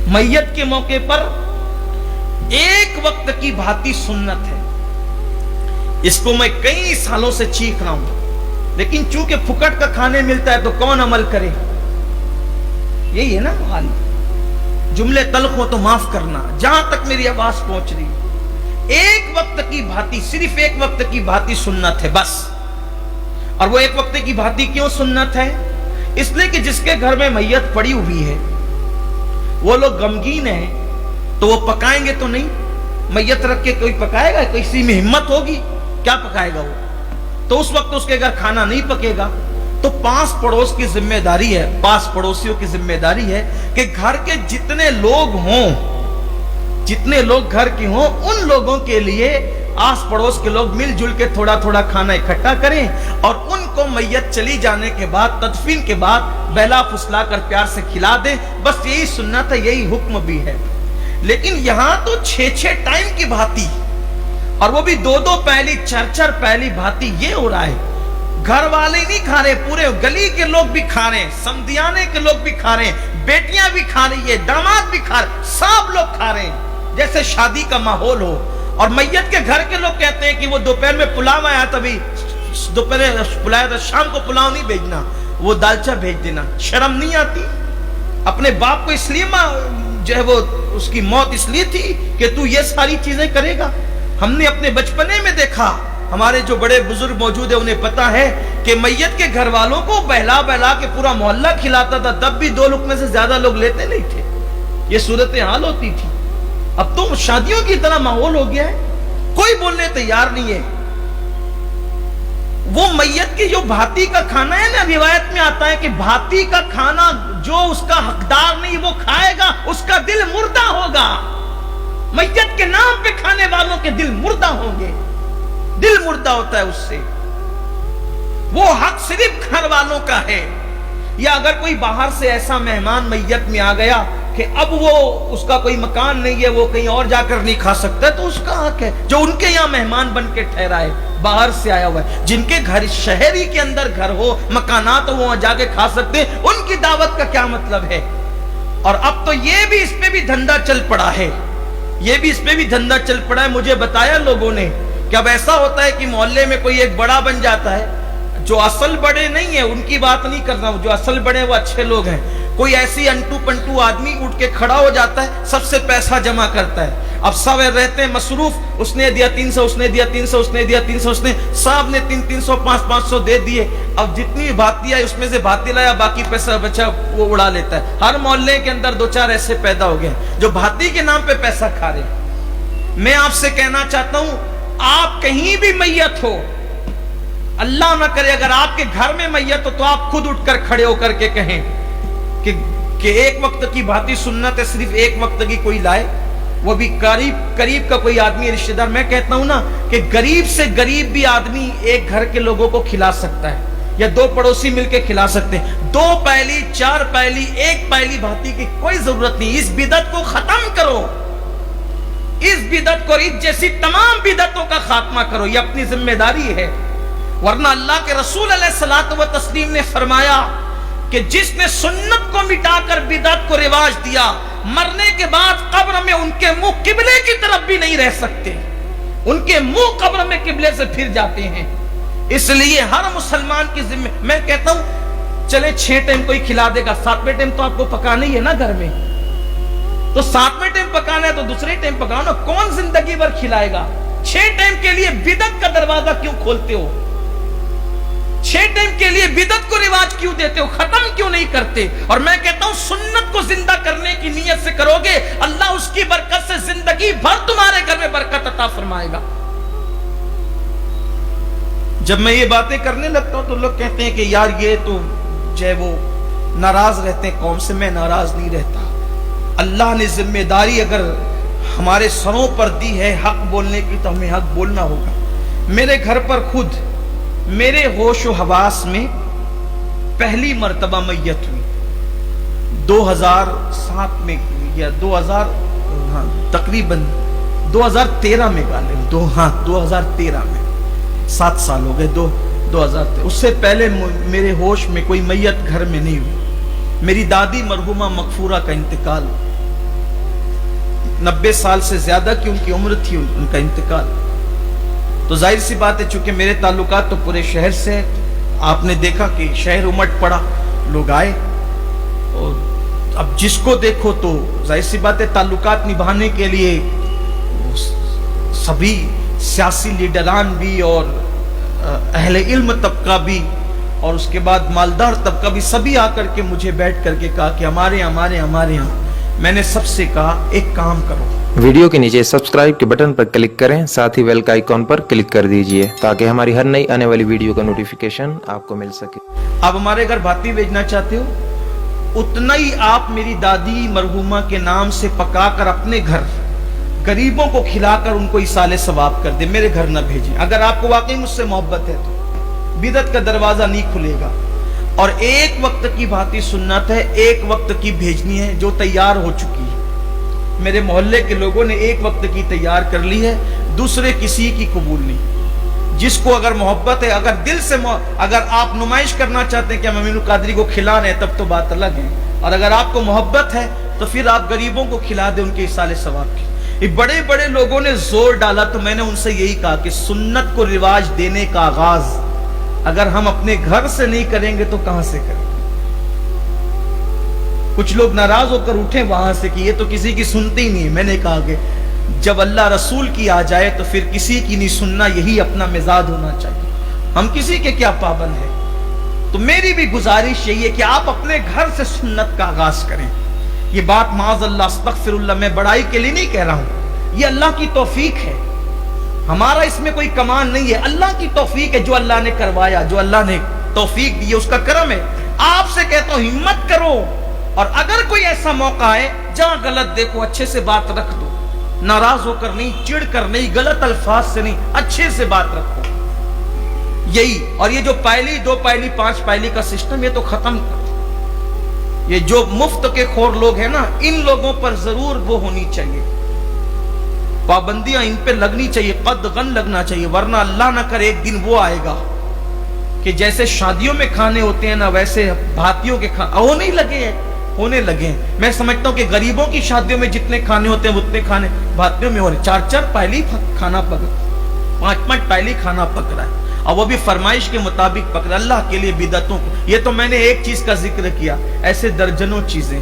मैयत के मौके पर एक वक्त की भांति सुन्नत है। इसको मैं कई सालों से चीख रहा हूं, लेकिन चूंकि फुकट का खाने मिलता है तो कौन अमल करे। यही है ना हाल। जुमले तल्ख हो तो माफ करना, जहां तक मेरी आवाज पहुंच रही है। एक वक्त की भांति, सिर्फ एक वक्त की भांति सुन्नत है बस। और वो एक वक्त की भांति क्यों सुन्नत है? इसलिए कि जिसके घर में मैयत पड़ी हुई है वो लोग गमगीन है, तो वो पकाएंगे तो नहीं। मैयत रख के कोई पकाएगा? किसी में हिम्मत होगी? क्या पकाएगा वो? तो उस वक्त उसके घर खाना नहीं पकेगा। तो पास पड़ोस की जिम्मेदारी है, पास पड़ोसियों की जिम्मेदारी है कि घर के जितने लोग हों, जितने लोग घर के हों, उन लोगों के लिए आस पड़ोस के लोग मिलजुल के थोड़ा थोड़ा खाना इकट्ठा करें और उनको मैयत चली जाने के बाद, तदफीन के बाद बहला फुसला कर प्यार से खिला दें। बस यही सुन्नत है, यही हुक्म भी है। लेकिन यहां तो 6-6 टाइम की भांति, और वो भी 2-2 पहली, 4-4 पहली भांति ये हो रहा है। घर वाले नहीं खा रहे, पूरे गली के लोग भी खा रहे हैं, समधियाने के लोग भी खा रहे हैं, बेटियां भी खा रही है, दामाद भी खा रहे, सब लोग खा रहे हैं जैसे शादी का माहौल हो। और मैयत के घर के लोग कहते हैं कि वो दोपहर में पुलाव आया, तभी दोपहर पुलाया था, शाम को पुलाव नहीं भेजना, वो दालचा भेज देना। शर्म नहीं आती? अपने बाप को इसलिए जो है वो उसकी मौत इसलिए थी कि तू ये सारी चीजें करेगा। हमने अपने बचपने में देखा, हमारे जो बड़े बुजुर्ग मौजूद है उन्हें पता है कि मैयत के घर वालों को बहला बहला के पूरा मोहल्ला खिलाता था, तब भी 2 लुकमे से ज्यादा लोग लेते नहीं थे। ये सूरत हाल होती थी। अब तो शादियों की तरह माहौल हो गया है, कोई बोलने तैयार नहीं है। वो मैयत की जो भांति का खाना है ना, रिवायत में आता है कि भांति का खाना जो उसका हकदार नहीं वो खाएगा, उसका दिल मुर्दा होगा। मैयत के नाम पे खाने वालों के दिल मुर्दा होंगे, दिल मुर्दा होता है उससे। वो हक सिर्फ घर वालों का है। या अगर कोई बाहर से ऐसा मेहमान मैयत में आ गया कि अब वो उसका कोई मकान नहीं है, वो कहीं और जाकर नहीं खा सकता, तो उसका हक है। जो उनके यहाँ मेहमान बन के ठहरा है, बाहर से आया हुआ है, जिनके घर शहर ही के अंदर घर हो, मकानात, तो वो वहां जाके खा सकते हैं, उनकी दावत का क्या मतलब है। और अब तो ये भी, इस पे भी धंधा चल पड़ा है, ये भी इस पे भी धंधा चल पड़ा है। मुझे बताया लोगों ने कि अब ऐसा होता है कि मोहल्ले में कोई एक बड़ा बन जाता है, जो असल बड़े नहीं है, उनकी बात नहीं कर रहा हूं, जो असल बड़े वो अच्छे लोग हैं, कोई ऐसी अंटू पंटू आदमी उठ के खड़ा हो जाता है, सबसे पैसा जमा करता है। अब सब रहते हैं मसरूफ, उसने दिया 300, उसने दिया 300, उसने दिया 300, उसने सब ने 300, 500 दे दिए। अब जितनी भाती आई उसमें से भाती लाया, बाकी पैसा बचा वो उड़ा लेता है। हर मोहल्ले के अंदर 2-4 ऐसे पैदा हो गए जो भाती के नाम पे पैसा खा रहे हैं। मैं आपसे कहना चाहता हूं, आप कहीं भी मैयत हो, अल्लाह ना करे अगर आपके घर में मैयत हो, तो आप खुद उठकर खड़े होकर के कहें कि एक वक्त की भांति सुन्नत है, सिर्फ एक वक्त की कोई लाए, वो भी करीब का कोई आदमी रिश्तेदार। मैं कहता हूं ना कि गरीब से गरीब भी आदमी एक घर के लोगों को खिला सकता है, या 2 पड़ोसी मिलकर खिला सकते हैं। 2 पहली, 4 पहली, 1 पहली भांति की कोई जरूरत नहीं। इस बिदत को खत्म करो, इस बिदत को, इस जैसी तमाम बिदतों का खात्मा करो, ये अपनी जिम्मेदारी है। वरना अल्लाह के रसूल अलैहिस्सलातु व तस्लीम ने फरमाया कि जिसने सुन्नत को मिटाकर बिदअत को रिवाज दिया, मरने के बाद कब्र में उनके मुंह किबले की तरफ भी नहीं रह सकते, उनके मुंह कब्र में किबले से फिर जाते हैं। इसलिए हर मुसलमान की जिम्मे, मैं कहता हूं चले 6 टाइम कोई खिला देगा, 7वें टाइम तो आपको पकाना ही है ना घर में, तो 7वें टाइम पकाना है तो दूसरे टाइम पकाओ ना। कौन जिंदगी भर खिलाएगा? 6 टाइम के लिए बिदअत का दरवाजा क्यों खोलते हो? 6 टाइम के लिए बिदअत को रिवाज क्यों देते हो? खत्म क्यों नहीं करते? और मैं कहता हूं सुन्नत को जिंदा करने की नीयत से करोगे, अल्लाह उसकी बरकत से जिंदगी भर तुम्हारे घर में बरकत अता फरमाएगा। जब मैं ये बातें करने लगता हूं तो लोग कहते हैं कि यार ये तो जो है वो नाराज रहते हैं कौम से। मैं नाराज नहीं रहता। अल्लाह ने जिम्मेदारी अगर हमारे सरों पर दी है हक बोलने की, तो हमें हक बोलना होगा। मेरे घर पर खुद मेरे होश व हवास में पहली मर्तबा मैयत हुई 2007 में, या 2000, तकरीबन 2013 में गालिब, 2013 में, 7 साल हो गए, 2013। उससे पहले मेरे होश में कोई मैयत घर में नहीं हुई। मेरी दादी मरहुमा मगफूरा का इंतकाल, 90 साल से ज्यादा की उनकी उम्र थी उनका इंतकाल। तो जाहिर सी बात है, चूंकि मेरे ताल्लुकात तो पूरे शहर से है, आपने देखा कि शहर उमड़ पड़ा, लोग आए, और अब जिसको देखो तो जाहिर सी बात है ताल्लुकात निभाने के लिए सभी सियासी लीडरान भी और अहले इल्म तबका भी और उसके बाद मालदार तबका भी, सभी आकर के मुझे बैठ करके कहा कि हमारे यहाँ। मैंने सबसे कहा एक काम करो, वीडियो के नीचे सब्सक्राइब के बटन पर क्लिक करें, साथ ही बेल का आइकॉन पर क्लिक कर दीजिए ताकि हमारी हर नई आने वाली वीडियो का नोटिफिकेशन आपको मिल सके। आप हमारे घर भाती भेजना चाहते हो, उतना ही आप मेरी दादी मरहूमा के नाम से पकाकर अपने घर गरीबों को खिलाकर उनको इसाले सवाब कर दे, मेरे घर न भेजें। अगर आपको वाकई मुझसे मोहब्बत है तो बिदअत का दरवाजा नहीं खुलेगा। और एक वक्त की भांति सुन्नत है, एक वक्त की भेजनी है जो तैयार हो चुकी है। मेरे मोहल्ले के लोगों ने एक वक्त की तैयार कर ली है, दूसरे किसी की कबूल नहीं। जिसको अगर मोहब्बत है, अगर दिल से अगर आप नुमाइश करना चाहते हैं कि हम अमीनुल कादरी को खिला रहे हैं, तब तो बात अलग है। और अगर आपको मोहब्बत है तो फिर आप गरीबों को खिला दे उनके इसाले सवाब की। ये बड़े बड़े लोगों ने जोर डाला, तो मैंने उनसे यही कहा कि सुन्नत को रिवाज देने का आगाज अगर हम अपने घर से नहीं करेंगे तो कहां से करेंगे। कुछ लोग नाराज होकर उठे वहां से कि ये तो किसी की सुनते ही नहीं है। मैंने कहा कि जब अल्लाह रसूल की आ जाए तो फिर किसी की नहीं सुनना, यही अपना मिजाज होना चाहिए। हम किसी के क्या पाबंद है। तो मेरी भी गुजारिश यही है कि आप अपने घर से सुन्नत का आगाज करें। ये बात माज़अल्लाह अस्तग़फिरुल्लाह मैं बड़ाई के लिए नहीं कह रहा हूं, ये अल्लाह की तौफीक है, हमारा इसमें कोई कमान नहीं है। अल्लाह की तौफीक है, जो अल्लाह ने करवाया, जो अल्लाह ने तौफीक दी है, उसका करम है। आपसे कहता हूं हिम्मत करो, और अगर कोई ऐसा मौका है जहां गलत देखो अच्छे से बात रख दो, नाराज होकर नहीं, चिढ़ कर नहीं, गलत अल्फाज से नहीं, अच्छे से बात रखो। यही, और ये जो पहली 2 पहली 5 पहली का सिस्टम, ये तो खत्म कर। ये जो मुफ्त के खोर लोग हैं ना, इन लोगों पर जरूर वो होनी चाहिए, पाबंदियां इन पे लगनी चाहिए, कदगन लगना चाहिए। वरना अल्लाह ना करे एक दिन वो आएगा कि जैसे शादियों में खाने होते हैं ना, वैसे भातियों के होने लगे हैं। मैं समझता हूं कि गरीबों की शादियों में जितने खाने होते हैं उतने खाने भातियों में हो रहे। 4-4 पहली खाना पक रहा, 5-5 पहली खाना पक रहा है, और वो भी फरमाइश के मुताबिक पक रहा। अल्लाह के लिए बिदअतों को, ये तो मैंने एक चीज का जिक्र किया, ऐसे दर्जनों चीजें।